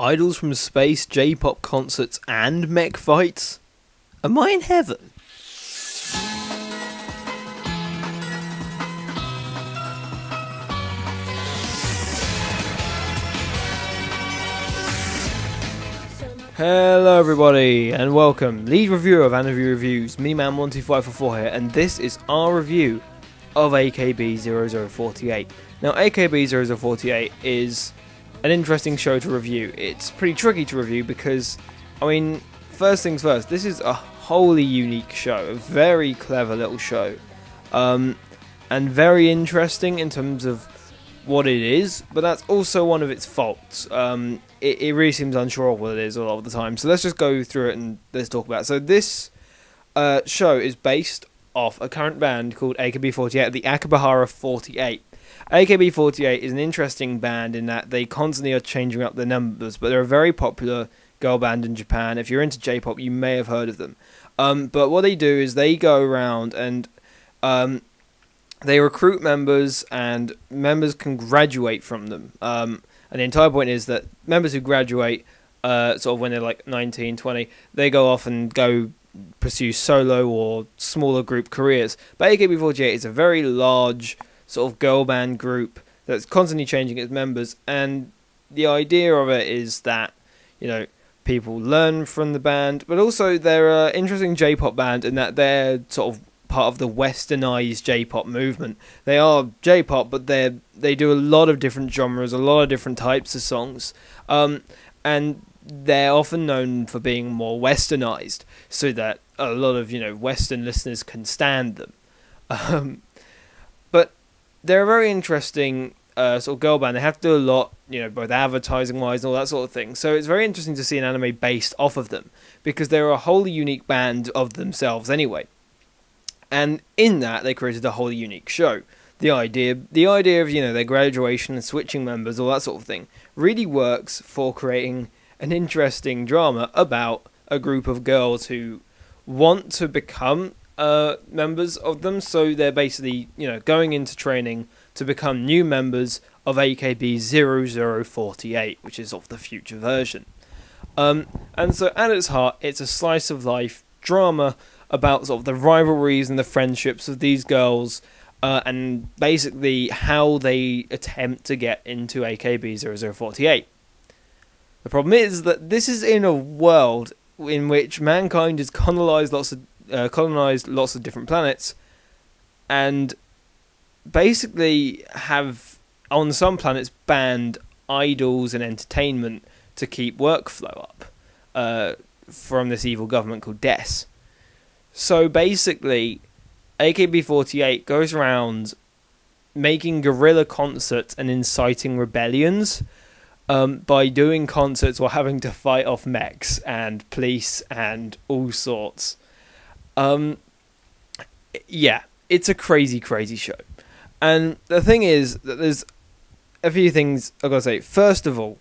Idols from space, J-pop concerts, and mech fights? Am I in heaven? Hello everybody, and welcome. Lead reviewer of Aniview Reviews, Me-Man1254 here, and this is our review of AKB0048. Now, AKB0048 is an interesting show to review. It's pretty tricky to review because, first things first, this is a wholly unique show, a very clever little show, and very interesting in terms of what it is, but that's also one of its faults. It really seems unsure of what it is a lot of the time, so let's just go through it and let's talk about it. So this show is based off a current band called AKB48, the AKB0048. AKB48 is an interesting band in that they constantly are changing up their numbers, but they're a very popular girl band in Japan. If you're into J-pop, you may have heard of them. But what they do is they go around and they recruit members, and members can graduate from them. And the entire point is that members who graduate, sort of when they're like 19, 20, they go off and go pursue solo or smaller group careers. But AKB48 is a very large sort of girl band group that's constantly changing its members, and the idea of it is that, people learn from the band, but also they're an interesting J-pop band in that they're sort of part of the westernized J-pop movement. They are J-pop, but they do a lot of different genres, a lot of different types of songs, and they're often known for being more westernized, so that a lot of Western listeners can stand them. But they're a very interesting sort of girl band. They have to do a lot, both advertising-wise and all that sort of thing. So it's very interesting to see an anime based off of them, because they're a wholly unique band of themselves anyway. And in that, they created a wholly unique show. The idea of, their graduation and switching members, all that sort of thing, really works for creating an interesting drama about a group of girls who want to become members of them. So they're basically, going into training to become new members of AKB0048, which is of the future version. And so at its heart, it's a slice of life drama about sort of the rivalries and the friendships of these girls, and basically how they attempt to get into AKB0048. The problem is that this is in a world in which mankind has colonized lots of different planets, and basically have on some planets banned idols and entertainment to keep workflow up from this evil government called DES. So basically, AKB48 goes around making guerrilla concerts and inciting rebellions by doing concerts while having to fight off mechs and police and all sorts. Yeah, it's a crazy, crazy show. And the thing is that there's a few things I've got to say. First of all,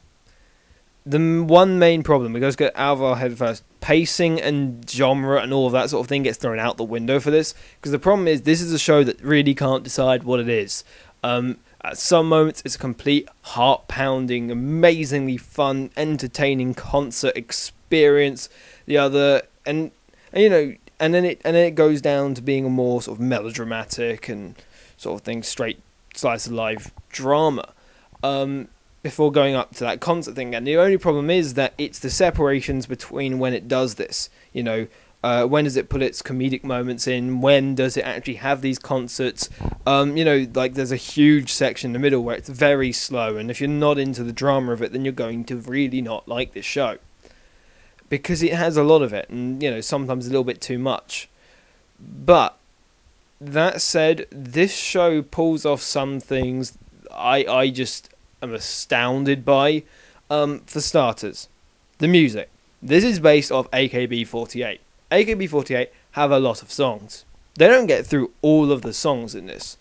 the one main problem, we got to get out of our head first, pacing and genre and all of that sort of thing gets thrown out the window for this, because the problem is this is a show that really can't decide what it is. At some moments it's a complete heart-pounding, amazingly fun, entertaining concert experience. The other, and then it goes down to being a more sort of melodramatic and sort of thing, straight slice of life drama. Before going up to that concert thing, and the only problem is that it's the separations between when it does this. When does it put its comedic moments in? When does it actually have these concerts? Like there's a huge section in the middle where it's very slow, and if you're not into the drama of it, then you're going to really not like this show, because it has a lot of it, and sometimes a little bit too much. But that said, this show pulls off some things I just am astounded by. For starters, the music. This is based off AKB48. AKB48 have a lot of songs. They don't get through all of the songs in this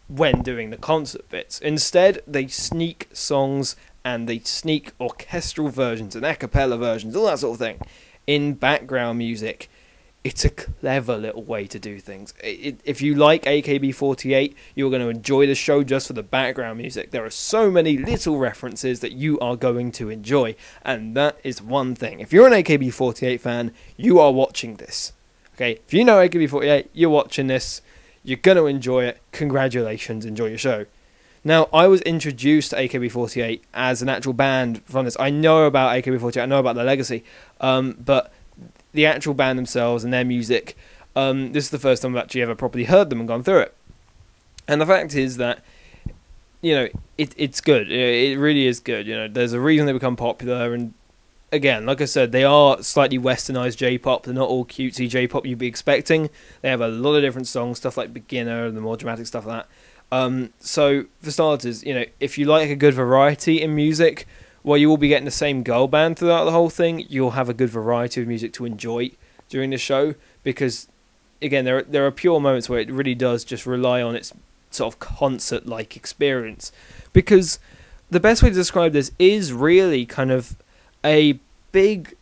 when doing the concert bits. Instead, they sneak songs and they sneak orchestral versions and a cappella versions, all that sort of thing, in background music it's a clever little way to do things. If you like AKB48, you're going to enjoy the show just for the background music. There are so many little references that you are going to enjoy, and that is one thing. If you're an AKB48 fan, you are watching this. Okay, if you know AKB48, you're watching this, you're going to enjoy it. Congratulations, enjoy your show. Now, I was introduced to AKB48 as an actual band from this. I know about AKB48, I know about their legacy, but the actual band themselves and their music, this is the first time I've actually ever properly heard them and gone through it. And the fact is that, you know, it's good. It really is good. You know, there's a reason they become popular, and again, like I said, they are slightly westernized J-pop. They're not all cutesy J-pop you'd be expecting. They have a lot of different songs, stuff like Beginner and the more dramatic stuff like that. So, for starters, you know, if you like a good variety in music, while you will be getting the same girl band throughout the whole thing, you'll have a good variety of music to enjoy during the show, because, again, there are pure moments where it really does just rely on its sort of concert-like experience. Because the best way to describe this is really kind of a big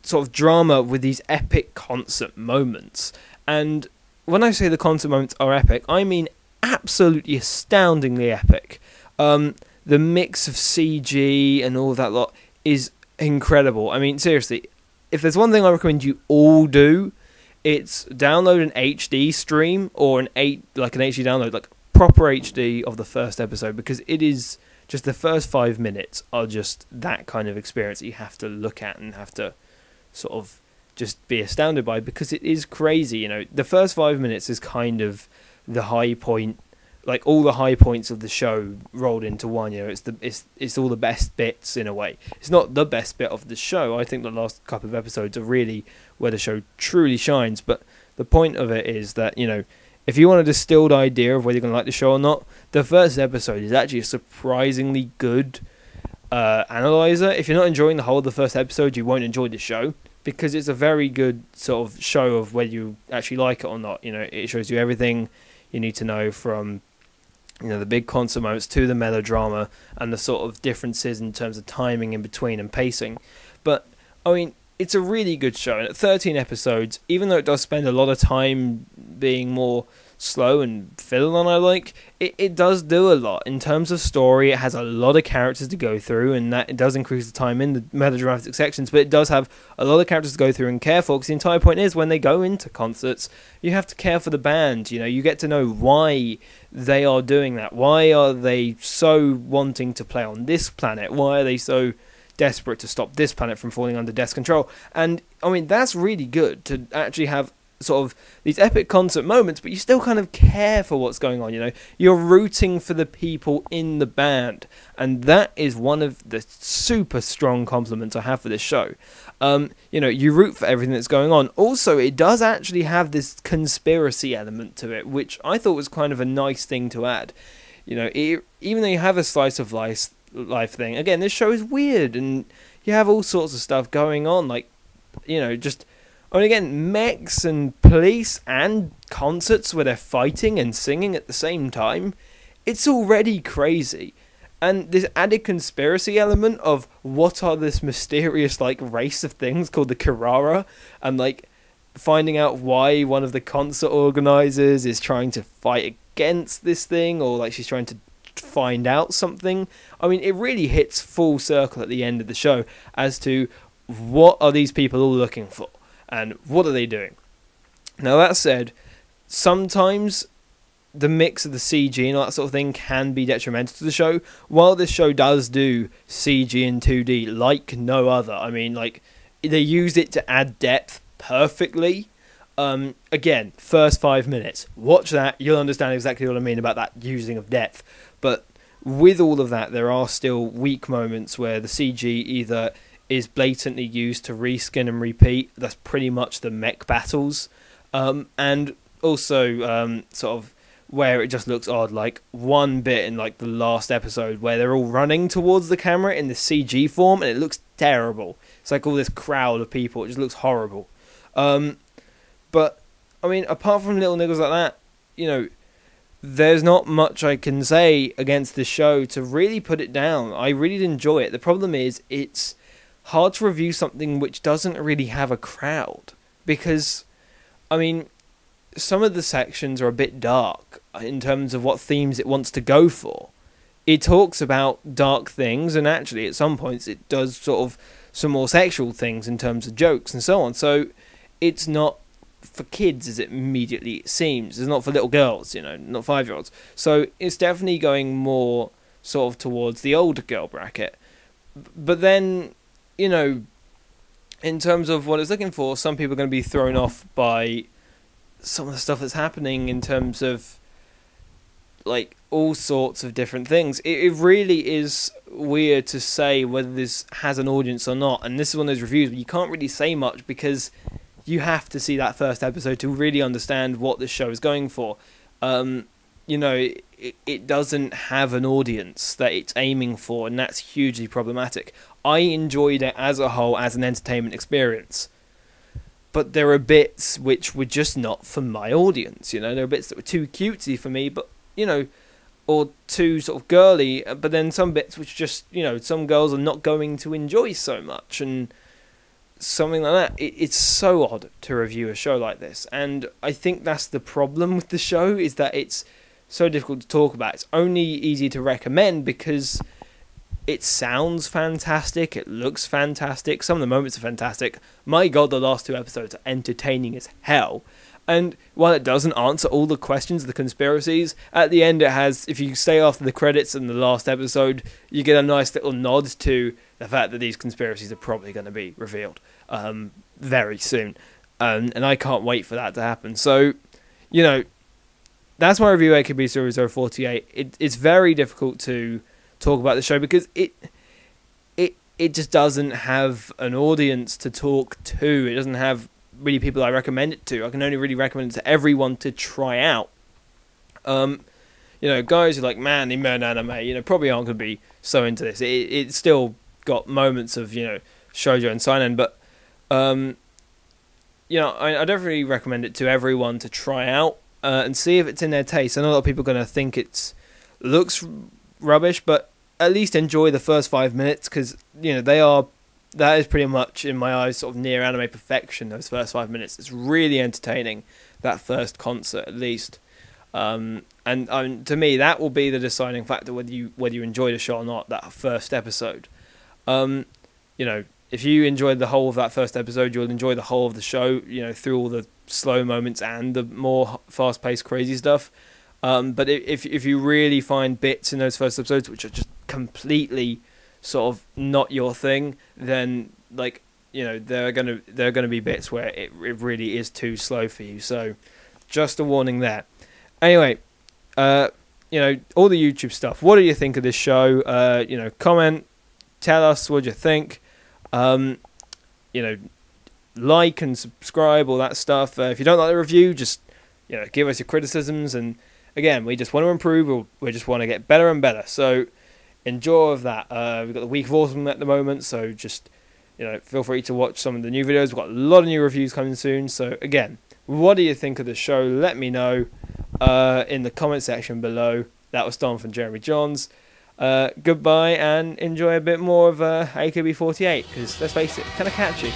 sort of drama with these epic concert moments. And when I say the concert moments are epic, I mean absolutely astoundingly epic. The mix of CG and all that lot is incredible. I mean, seriously, if there's one thing I recommend you all do, it's download an HD stream or an HD download, like proper HD of the first episode, because it is just the first 5 minutes are just that kind of experience that you have to look at and have to sort of just be astounded by, because it is crazy. You know, the first 5 minutes is kind of the high point. Like, all the high points of the show rolled into one, you know, it's all the best bits in a way. It's not the best bit of the show. I think the last couple of episodes are really where the show truly shines. But the point of it is that, you know, if you want a distilled idea of whether you're going to like the show or not, the first episode is actually a surprisingly good analyzer. If you're not enjoying the whole of the first episode, you won't enjoy the show, because it's a very good sort of show of whether you actually like it or not. You know, it shows you everything you need to know, from, you know, the big concert moments to the melodrama and the sort of differences in terms of timing in between and pacing. But, I mean, it's a really good show. And at 13 episodes, even though it does spend a lot of time being more slow and fiddle on, I like, it does do a lot. In terms of story, it has a lot of characters to go through, and that it does increase the time in the melodramatic sections, but it does have a lot of characters to go through and care for, because the entire point is, when they go into concerts, you have to care for the band. You know, you get to know why they are doing that. Why are they so wanting to play on this planet? Why are they so desperate to stop this planet from falling under Death's control? And, I mean, that's really good, to actually have sort of these epic concert moments, but you still kind of care for what's going on. You know, you're rooting for the people in the band, and that is one of the super strong compliments I have for this show. You know, you root for everything that's going on. Also, it does actually have this conspiracy element to it, which I thought was kind of a nice thing to add. You know, even though you have a slice of life thing, again, this show is weird, and you have all sorts of stuff going on, like, you know, just, I mean, again, mechs and police and concerts where they're fighting and singing at the same time. It's already crazy. And this added conspiracy element of what are this mysterious, like, race of things called the Kirara, and, like, finding out why one of the concert organisers is trying to fight against this thing, or, like, she's trying to find out something. I mean, it really hits full circle at the end of the show as to what are these people all looking for, and what are they doing. Now, that said, sometimes the mix of the CG and all that sort of thing can be detrimental to the show. While this show does do CG in 2D like no other, I mean, like, they used it to add depth perfectly. Again, first 5 minutes, watch that, you'll understand exactly what I mean about that using of depth. But with all of that, there are still weak moments where the CG either is blatantly used to reskin and repeat. That's pretty much the mech battles. And also sort of where it just looks odd, like one bit in, like, the last episode where they're all running towards the camera in the CG form, and it looks terrible. It's like all this crowd of people, it just looks horrible. But, I mean, apart from little niggles like that, you know, there's not much I can say against the show to really put it down. I really did enjoy it. The problem is, it's hard to review something which doesn't really have a crowd, because I mean, some of the sections are a bit dark in terms of what themes it wants to go for. It talks about dark things, and actually at some points it does sort of some more sexual things in terms of jokes and so on. So it's not for kids as it immediately seems. It's not for little girls, you know, not 5-year-olds. So it's definitely going more sort of towards the older girl bracket. But then, you know, in terms of what it's looking for, some people are going to be thrown off by some of the stuff that's happening in terms of like all sorts of different things. It really is weird to say whether this has an audience or not, and this is one of those reviews where you can't really say much because you have to see that first episode to really understand what this show is going for. You know, it doesn't have an audience that it's aiming for, and that's hugely problematic. I enjoyed it as a whole as an entertainment experience, but there are bits which were just not for my audience. You know, there are bits that were too cutesy for me, but, you know, or too sort of girly, but then some bits which just, you know, some girls are not going to enjoy so much, and something like that. It's so odd to review a show like this, and I think that's the problem with the show, is that it's so difficult to talk about. It's only easy to recommend because it sounds fantastic, it looks fantastic, some of the moments are fantastic. My god, the last 2 episodes are entertaining as hell. And while it doesn't answer all the questions, the conspiracies, at the end it has, if you stay after the credits in the last episode, you get a nice little nod to the fact that these conspiracies are probably going to be revealed very soon. And I can't wait for that to happen. So, you know, that's my review of AKB0048. It's very difficult to talk about the show because it just doesn't have an audience to talk to. It doesn't have really people I recommend it to. I can only really recommend it to everyone to try out. You know, guys who like man anime, you know, probably aren't going to be so into this. It's still got moments of, you know, shoujo and seinen, but you know, I definitely recommend it to everyone to try out and see if it's in their taste. I know a lot of people are going to think it looks rubbish, but at least enjoy the first 5 minutes, because, you know, that is pretty much, in my eyes, sort of near anime perfection, those first 5 minutes. It's really entertaining, that first concert, at least. And to me, that will be the deciding factor whether you enjoy the show or not, that first episode. You know, if you enjoyed the whole of that first episode, you'll enjoy the whole of the show, you know, through all the slow moments and the more fast-paced, crazy stuff. But if you really find bits in those first episodes which are just completely sort of not your thing, then, like, you know, there are gonna be bits where it really is too slow for you. So just a warning there. Anyway, you know, all the YouTube stuff. What do you think of this show? You know, comment, tell us what you think. You know, like and subscribe, all that stuff. If you don't like the review, just, you know, give us your criticisms. And again, we just want to improve, or we just want to get better and better. So enjoy of that. We've got the Week of Autumn at the moment, so just, you know, feel free to watch some of the new videos. We've got a lot of new reviews coming soon. So again, what do you think of the show? Let me know in the comment section below. That was Don from Jeremy Johns. Goodbye, and enjoy a bit more of AKB48, because let's face it, kind of catchy.